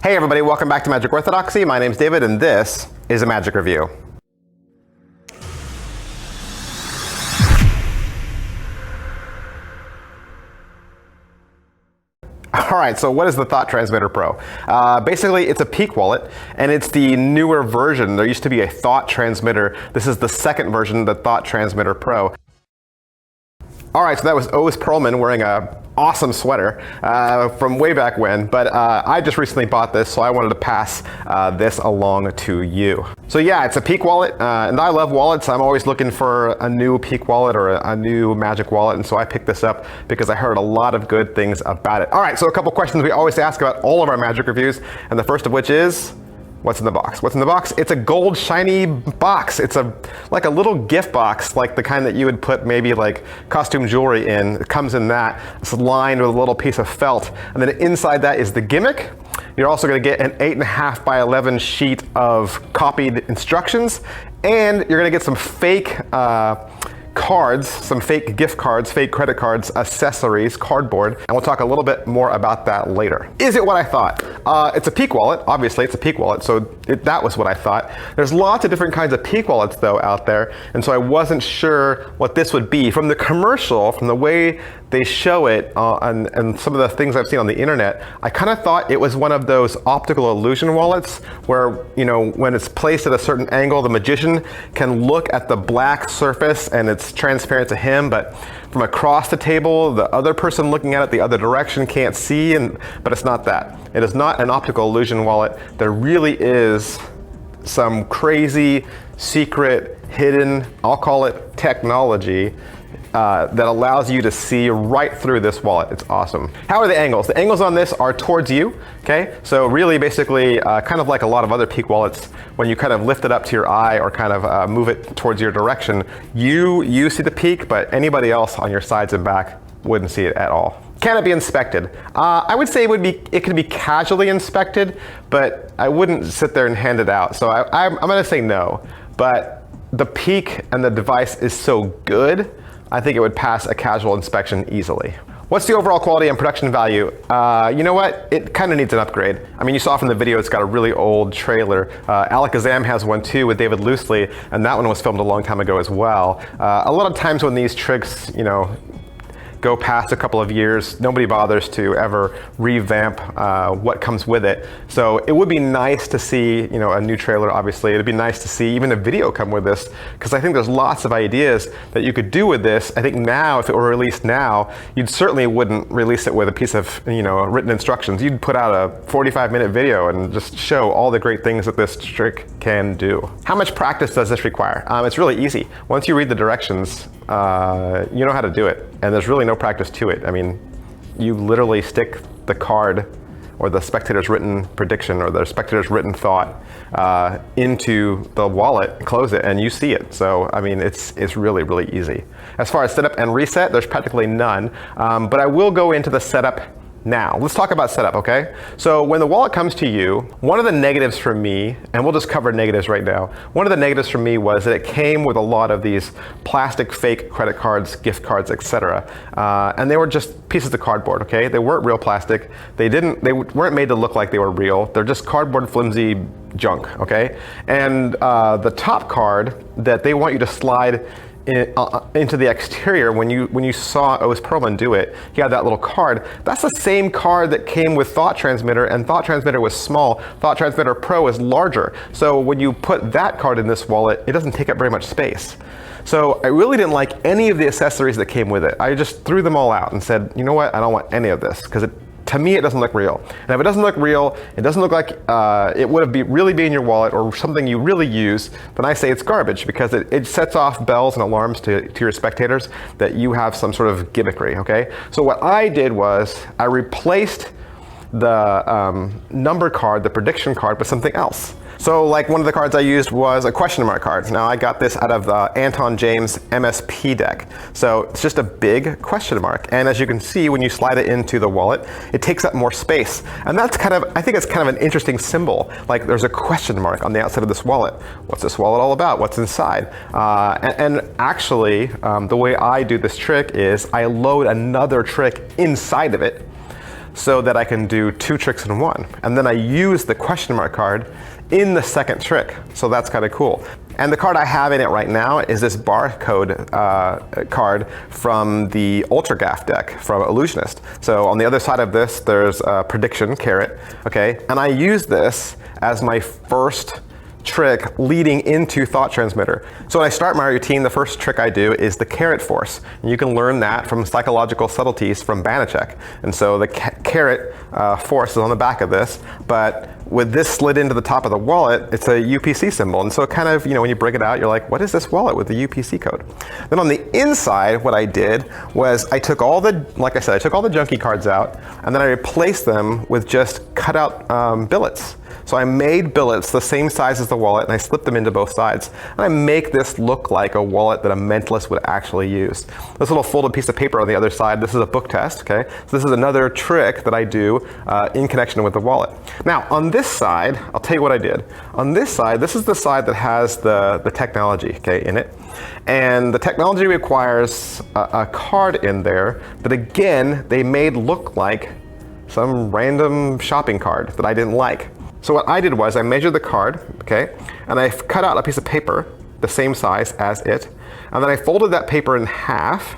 Hey everybody, welcome back to Magic Orthodoxy. My name's David and this is a Magic Review. Alright, so what is the Thought Transmitter Pro? Basically, it's a Peak wallet, and it's the newer version. There used to be a Thought Transmitter. This is the second version, the Thought Transmitter Pro. Alright, so that was Oz Perlman wearing a awesome sweater from way back when, but I just recently bought this, so I wanted to pass this along to you. So yeah, it's a Peak wallet, and I love wallets. I'm always looking for a new Peak wallet or a new Magic wallet, and so I picked this up because I heard a lot of good things about it. Alright, so a couple questions we always ask about all of our Magic reviews, and the first of which is, what's in the box? What's in the box? It's a gold shiny box. It's like a little gift box, like the kind that you would put maybe like costume jewelry in. It comes in that. It's lined with a little piece of felt. And then inside that is the gimmick. You're also going to get an 8.5 by 11 sheet of copied instructions. And you're going to get some fake cards, some fake gift cards, fake credit cards, accessories, cardboard, and we'll talk a little bit more about that later. Is it what I thought? It's a Peak wallet, obviously it's a Peak wallet, so that was what I thought. There's lots of different kinds of Peak wallets though out there, and so I wasn't sure what this would be. From the commercial, from the way they show it, and some of the things I've seen on the internet, I kind of thought it was one of those optical illusion wallets where, you know, when it's placed at a certain angle, the magician can look at the black surface and it's transparent to him, but from across the table, the other person looking at it the other direction can't see, but it's not that. It is not an optical illusion wallet. There really is some crazy, secret, hidden, I'll call it technology, that allows you to see right through this wallet. It's awesome. How are the angles? The angles on this are towards you, okay? So really basically kind of like a lot of other Peak wallets, when you kind of lift it up to your eye or kind of move it towards your direction, you see the peak, but anybody else on your sides and back wouldn't see it at all. Can it be inspected? I would say it could be casually inspected, but I wouldn't sit there and hand it out. So I'm gonna say no, but the Peak and the device is so good, I think it would pass a casual inspection easily. What's the overall quality and production value? You know what? It kind of needs an upgrade. I mean, you saw from the video, it's got a really old trailer. Alakazam has one too with David Loosely, and that one was filmed a long time ago as well. A lot of times when these tricks, you know, go past a couple of years, nobody bothers to ever revamp what comes with it. So it would be nice to see, you know, a new trailer, obviously. It'd be nice to see even a video come with this, because I think there's lots of ideas that you could do with this. I think now, if it were released now, you certainly wouldn't release it with a piece of, you know, written instructions. You'd put out a 45-minute video and just show all the great things that this trick can do. How much practice does this require? It's really easy. Once you read the directions, you know how to do it, and there's really no practice to it. I mean, you literally stick the card or the spectator's written prediction or the spectator's written thought into the wallet, close it, and you see it. So, I mean, it's really, really easy. As far as setup and reset, there's practically none, but I will go into the setup now. Let's talk about setup, okay? So when the wallet comes to you, one of the negatives for me, and we'll just cover negatives right now, one of the negatives for me was that it came with a lot of these plastic fake credit cards, gift cards, etc. And they were just pieces of cardboard, okay? They weren't real plastic. They weren't made to look like they were real. They're just cardboard flimsy junk, okay? And the top card that they want you to slide into the exterior, when you saw Oz Perlman do it, he had that little card. That's the same card that came with Thought Transmitter, and Thought Transmitter was small. Thought Transmitter Pro is larger. So when you put that card in this wallet, it doesn't take up very much space. So I really didn't like any of the accessories that came with it. I just threw them all out and said, you know what, I don't want any of this, because to me, it doesn't look real. And if it doesn't look real, it doesn't look like it would really be in your wallet or something you really use, then I say it's garbage, because it sets off bells and alarms to your spectators that you have some sort of gimmickry, okay? So what I did was I replaced the number card, the prediction card, with something else. So like one of the cards I used was a question mark card. Now I got this out of the Anton James MSP deck. So it's just a big question mark. And as you can see, when you slide it into the wallet, it takes up more space. And that's kind of, I think it's kind of an interesting symbol. Like there's a question mark on the outside of this wallet. What's this wallet all about? What's inside? And actually, the way I do this trick is I load another trick inside of it. so that I can do 2 tricks in one. And then I use the question mark card in the second trick. So that's kind of cool. And the card I have in it right now is this barcode card from the UltraGaff deck from Illusionist. So on the other side of this, there's a prediction carrot, okay? And I use this as my first trick leading into Thought Transmitter. So when I start my routine, the first trick I do is the carrot force. And you can learn that from Psychological Subtleties from Banachek. And so the carrot force is on the back of this, but with this slid into the top of the wallet, it's a UPC symbol. And so it kind of, when you break it out, you're like, what is this wallet with the UPC code? Then on the inside, what I did was I took all the, like I said, I took all the junky cards out, and then I replaced them with just cut out billets. So I made billets the same size as the wallet, and I slipped them into both sides. And I make this look like a wallet that a mentalist would actually use. This little folded piece of paper on the other side, this is a book test, okay? So this is another trick that I do in connection with the wallet. Now, on this side, I'll tell you what I did. On this side, this is the side that has the technology, okay, in it. And the technology requires a card in there that, again, they made look like some random shopping card that I didn't like. So what I did was I measured the card, okay, and I cut out a piece of paper the same size as it, and then I folded that paper in half,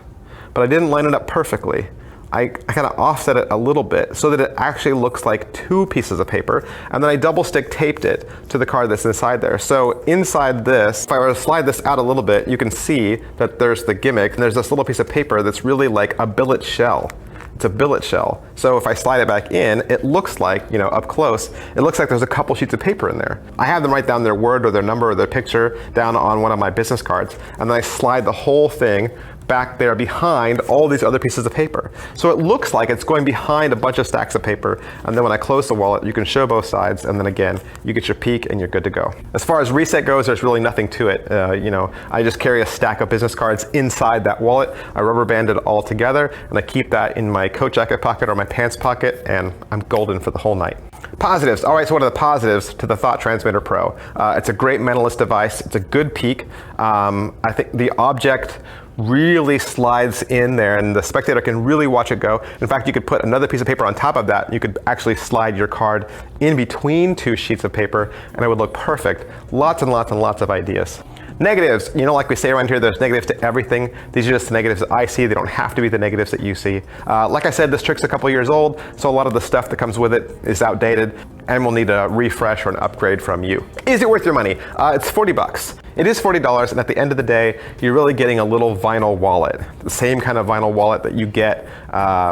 but I didn't line it up perfectly. I kind of offset it a little bit so that it actually looks like 2 pieces of paper, and then I double stick taped it to the card that's inside there. So inside this, if I were to slide this out a little bit, you can see that there's the gimmick, and there's this little piece of paper that's really like a billet shell. It's a billet shell. So if I slide it back in, it looks like, up close, it looks like there's a couple sheets of paper in there. I have them write down their word or their number or their picture down on one of my business cards, and then I slide the whole thing back there behind all these other pieces of paper. So it looks like it's going behind a bunch of stacks of paper, and then when I close the wallet, you can show both sides, and then again, you get your peek and you're good to go. As far as reset goes, there's really nothing to it. I just carry a stack of business cards inside that wallet. I rubber band it all together, and I keep that in my coat jacket pocket or my pants pocket, and I'm golden for the whole night. Positives. All right, so what are the positives to the Thought Transmitter Pro? It's a great mentalist device. It's a good peek. I think the object really slides in there, and the spectator can really watch it go. In fact, you could put another piece of paper on top of that. You could actually slide your card in between 2 sheets of paper, and it would look perfect. Lots and lots and lots of ideas. Negatives, like we say around here, there's negatives to everything. These are just the negatives that I see. They don't have to be the negatives that you see. Like I said, this trick's a couple years old, so a lot of the stuff that comes with it is outdated and will need a refresh or an upgrade from you. Is it worth your money? It's $40. It is $40, and at the end of the day, you're really getting a little vinyl wallet. The same kind of vinyl wallet that you get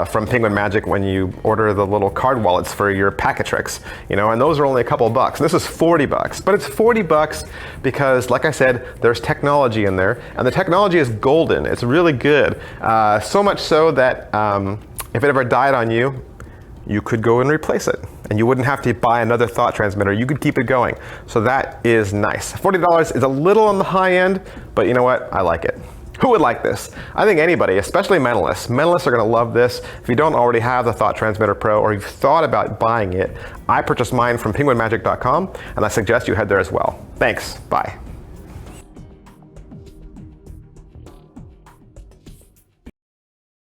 from Penguin Magic when you order the little card wallets for your packet tricks, and those are only a couple of bucks. And this is $40, but it's $40 because, like I said, there's technology in there, and the technology is golden. It's really good. So much so that if it ever died on you, you could go and replace it, and you wouldn't have to buy another Thought Transmitter. You could keep it going. So that is nice. $40 is a little on the high end, but you know what? I like it. Who would like this? I think anybody, especially mentalists. Mentalists are going to love this. If you don't already have the Thought Transmitter Pro, or you've thought about buying it, I purchased mine from penguinmagic.com, and I suggest you head there as well. Thanks. Bye.